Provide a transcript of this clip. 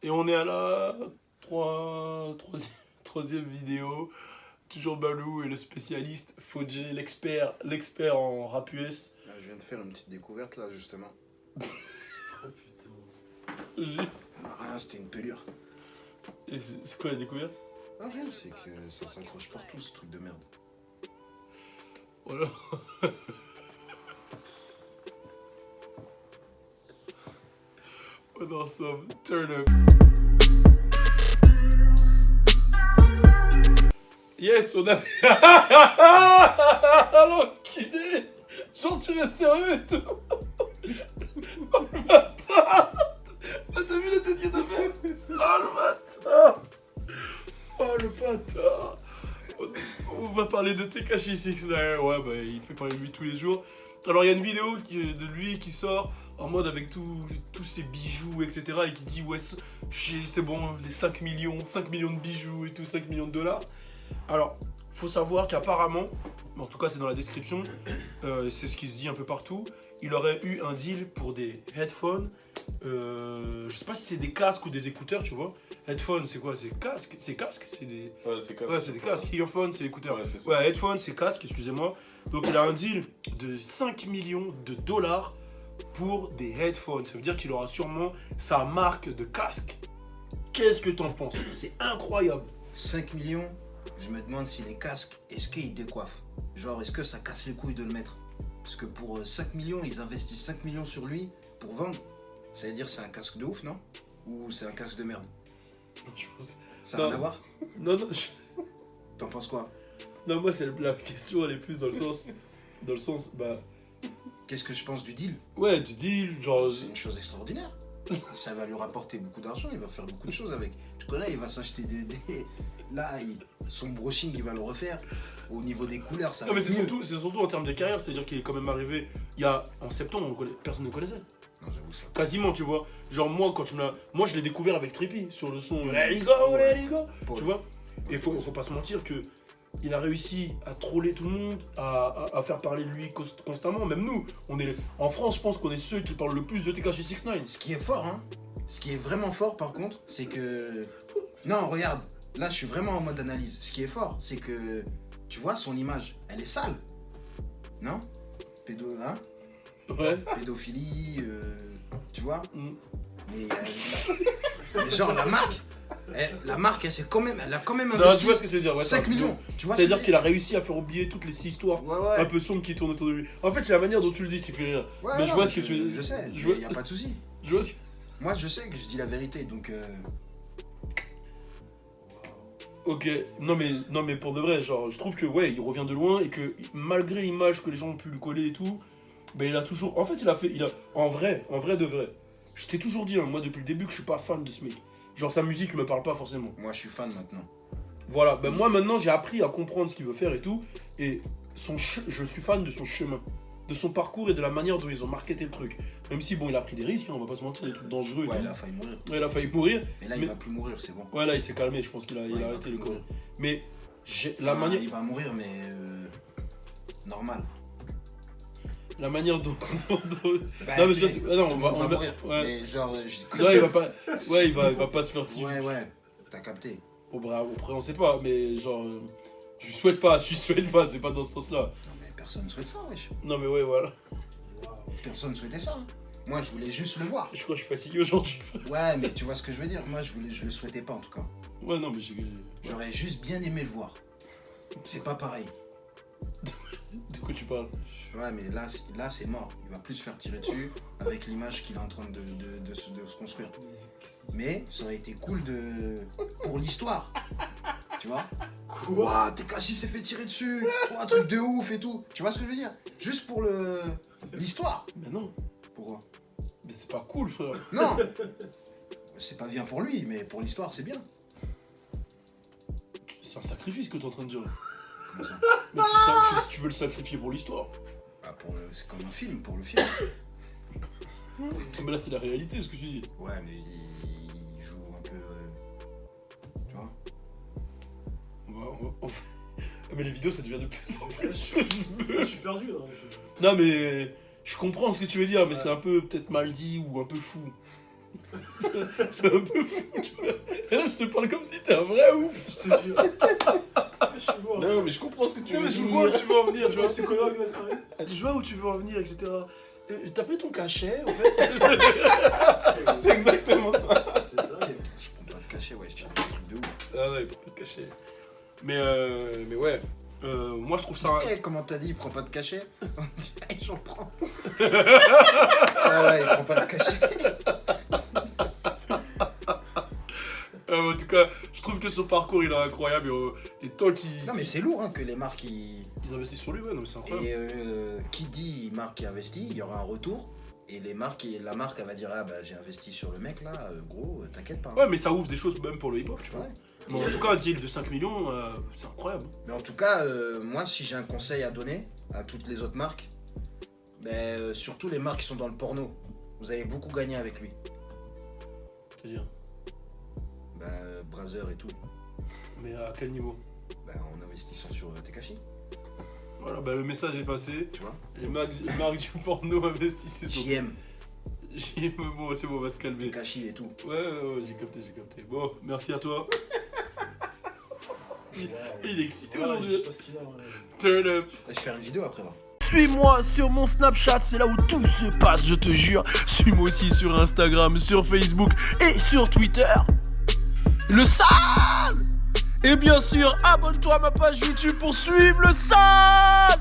Et on est à la troisième vidéo. Toujours Balou et le spécialiste, Fodjé, l'expert en rap US. Je viens de faire une petite découverte là justement. Oh putain. Ah, c'était une pelure. Et c'est quoi la découverte? Ah rien, c'est que ça s'accroche partout ce truc de merde. Voilà. On est ensemble. Turn up. Yes, on avait. L'enculé! Genre, tu restes sérieux et tout! Oh le bâtard! T'as vu la tête qu'il t'a fait? Oh le bâtard! Oh le bâtard! On va parler de Tekashi 69. Ouais, bah il fait parler de lui tous les jours. Alors, il y a une vidéo de lui qui sort en mode avec tous ses bijoux, etc. Et qui dit, ouais, c'est bon, les 5 millions de bijoux et tout, 5 millions de dollars. Alors, faut savoir qu'apparemment, en tout cas c'est dans la description, c'est ce qui se dit un peu partout, il aurait eu un deal pour des headphones, je sais pas si c'est des casques ou des écouteurs, tu vois. Headphones, c'est quoi? C'est casque? C'est casque? C'est des... Ouais, c'est casse. Ouais, c'est des casques. Earphones, c'est écouteurs. Ouais, c'est ça. Ouais, headphones, c'est casque, excusez-moi. Donc il a un deal de 5 millions de dollars pour des headphones. Ça veut dire qu'il aura sûrement sa marque de casque. Qu'est-ce que t'en penses? C'est incroyable. 5 millions, je me demande si les casques, est-ce qu'ils décoiffent? Genre, est-ce que ça casse les couilles de le mettre? Parce que pour 5 millions, ils investissent 5 millions sur lui pour vendre. Ça veut dire c'est un casque de ouf, non? Ou c'est un casque de merde? Je pense... Ça n'a rien à voir? Non, T'en penses quoi? non, moi, la question, elle est plus dans le sens, bah... Qu'est-ce que je pense du deal? Ouais, du deal, genre... C'est une chose extraordinaire. Ça va lui rapporter beaucoup d'argent, il va faire beaucoup de choses avec. Tu connais, il va s'acheter Là, son brushing, il va le refaire. Au niveau des couleurs, ça va Non, mais être mieux. c'est surtout en termes de carrière, c'est-à-dire qu'il est quand même arrivé, en septembre, personne ne connaissait. Non, j'avoue ça. Quasiment, tu vois. Genre, moi, moi, je l'ai découvert avec Trippy, sur le son Let it go, tu vois. Et faut pas se mentir que il a réussi à troller tout le monde, à faire parler de lui constamment. Même nous, en France, je pense qu'on est ceux qui parlent le plus de Tekashi 69. Ce qui est fort, hein. Ce qui est vraiment fort, par contre, c'est que... Non, regarde. Là, je suis vraiment en mode analyse. Ce qui est fort, c'est que... Tu vois, son image, elle est sale. Non? Hein? Ouais. Pédophilie, tu vois? Mm. Mais genre, la marque, elle a quand même Non, investi tu vois ce que je veux dire, ouais, 5 millions. Tu vois, c'est-à-dire qu'il a réussi à faire oublier toutes les histoires Ouais. un peu sombres qui tournent autour de lui. En fait, c'est la manière dont tu le dis qui fait rire. Ouais, mais non, je vois ce que tu... Je sais, je vois- il n'y a pas de souci. Je vois ce que... Moi, je sais que je dis la vérité, donc... Ok, non mais pour de vrai, genre, je trouve que ouais, il revient de loin et que malgré l'image que les gens ont pu lui coller et tout, ben il a toujours... En fait, en vrai de vrai, je t'ai toujours dit, hein, moi depuis le début, que je suis pas fan de ce mec. Genre, sa musique me parle pas forcément. Moi, je suis fan maintenant. Voilà, ben moi maintenant, j'ai appris à comprendre ce qu'il veut faire et tout, et je suis fan de son chemin, de son parcours et de la manière dont ils ont marketé le truc. Même si, bon, il a pris des risques, hein, on va pas se mentir, des trucs dangereux et Ouais, tout. il a failli mourir. Ouais, il a failli mourir. Mais là, il va plus mourir, c'est bon. Ouais, là, il s'est calmé, je pense qu'il a Ouais, arrêté le va courir. Mais Enfin, il va mourir, mais... normal. la manière dont... Bah, non, mais tu sais, ça, non, tout on le va... monde va mourir. Ouais. Mais genre... Non, il va pas... Ouais, il va pas se faire tirer. Ouais, t'as capté. Au bras, après, on sait pas, mais genre... je lui souhaite pas, c'est pas dans ce sens-là. Non, mais personne ne souhaite ça, wesh. Non, mais ouais, voilà. Personne ne souhaitait ça. Hein. Moi, je voulais juste le voir. Je crois que je suis fatigué aujourd'hui. Ouais, mais tu vois ce que je veux dire. Moi, je le souhaitais pas, en tout cas. Ouais, non, mais j'ai... J'aurais juste bien aimé le voir. C'est pas pareil. De quoi tu parles? Ouais, mais là c'est mort. Il va plus se faire tirer dessus avec l'image qu'il est en train de se construire. Mais ça aurait été cool pour l'histoire. Tu vois? Quoi? Tekashi s'est fait tirer dessus. Oh, un truc de ouf et tout. Tu vois ce que je veux dire? Juste pour l'histoire. Mais non, Pourquoi? mais c'est pas cool, frère. Non. C'est pas bien pour lui, mais pour l'histoire, c'est bien. C'est un sacrifice que t'es en train de dire. Comment ça? Mais tu veux le sacrifier pour l'histoire. Ah, c'est comme un film, pour le film. Mais là, c'est la réalité, ce que tu dis. Ouais, mais il joue un peu... tu vois? Mais les vidéos, ça devient de plus en plus... Je suis perdu là. Non, mais je comprends ce que tu veux dire, mais Ouais. c'est un peu peut-être mal dit ou un peu fou. Tu es un peu fou, tu vois. Et là, je te parle comme si t'es un vrai ouf. Je te jure. Je suis mort. Non, mais je comprends ce que tu Non, veux mais je dire. vois où tu veux en venir, tu vois, c'est quoi avec la travail. Je vois où tu veux en venir, etc. T'as pris ton cachet, en fait. C'est exactement ça. C'est ça. Je prends pas de cachet, ouais, je tire des trucs de ouf. Ah non, il prend pas de cachet. Mais ouais. Moi, je trouve ça... Eh, comment t'as dit, il prend pas de cachet? On dirait, j'en prends. Ah ouais, il prend pas de cachet. En tout cas, je trouve que son parcours, il est incroyable. Et tant qu'ils Non, mais c'est lourd hein, que les marques investissent sur lui, ouais, non, mais c'est incroyable. Et qui dit marque qui investit, il y aura un retour. Et la marque, elle va dire ah bah j'ai investi sur le mec là, gros, t'inquiète pas. Hein. Ouais, mais ça ouvre des choses même pour le hip-hop, tu vois. Ouais. Mais en tout cas, un deal de 5 millions, c'est incroyable. Mais en tout cas, moi si j'ai un conseil à donner à toutes les autres marques, surtout les marques qui sont dans le porno, vous avez beaucoup gagné avec lui. C'est-à-dire, Brazzer et tout, mais à quel niveau? en investissant sur Tekashi, Voilà, le message est passé. tu vois. Les marques du porno investissent sur... JM, Bon, c'est bon, on va se calmer. Tekashi et tout. Ouais, j'ai capté. Bon, merci à toi. Il est excité Ouais, je aujourd'hui. sais pas ce qu'il a. Ouais. Turn up. Je vais faire une vidéo après là. Suis-moi sur mon Snapchat, c'est là où tout se passe, je te jure. Suis-moi aussi sur Instagram, sur Facebook et sur Twitter. Le sale! Et bien sûr, abonne-toi à ma page YouTube pour suivre le sale!